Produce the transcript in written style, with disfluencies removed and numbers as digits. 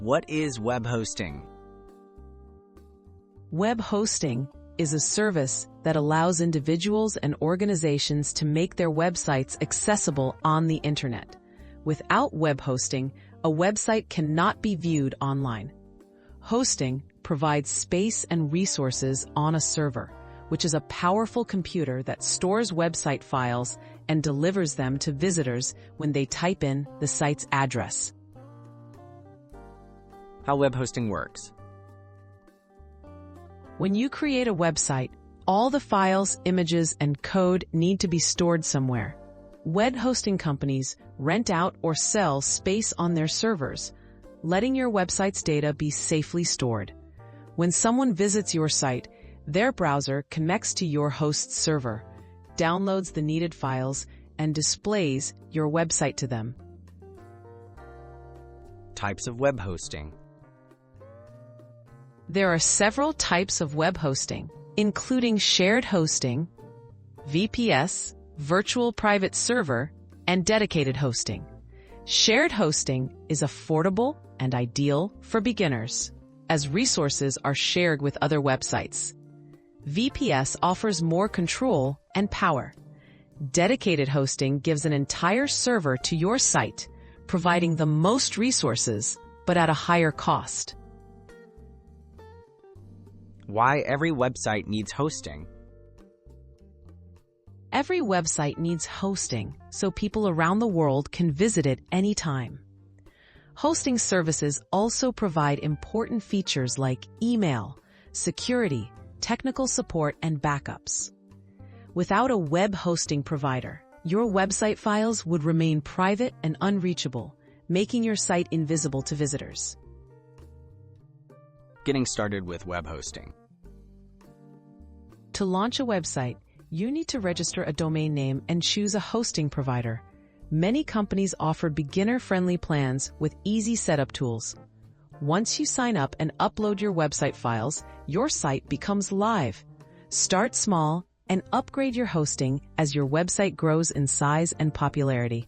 What is web hosting? Web hosting is a service that allows individuals and organizations to make their websites accessible on the internet. Without web hosting, a website cannot be viewed online. Hosting provides space and resources on a server, which is a powerful computer that stores website files and delivers them to visitors when they type in the site's address. How web hosting works? When you create a website, all the files, images, and code need to be stored somewhere. Web hosting companies rent out or sell space on their servers, letting your website's data be safely stored. When someone visits your site, their browser connects to your host's server, downloads the needed files, and displays your website to them. Types of web hosting. There are several types of web hosting, including shared hosting, VPS, virtual private server, and dedicated hosting. Shared hosting is affordable and ideal for beginners, as resources are shared with other websites. VPS offers more control and power. Dedicated hosting gives an entire server to your site, providing the most resources, but at a higher cost. Why every website needs hosting? Every website needs hosting so people around the world can visit it anytime. Hosting services also provide important features like email, security, technical support, and backups. Without a web hosting provider, your website files would remain private and unreachable, making your site invisible to visitors. Getting started with web hosting. To launch a website, you need to register a domain name and choose a hosting provider. Many companies offer beginner-friendly plans with easy setup tools. Once you sign up and upload your website files, your site becomes live. Start small and upgrade your hosting as your website grows in size and popularity.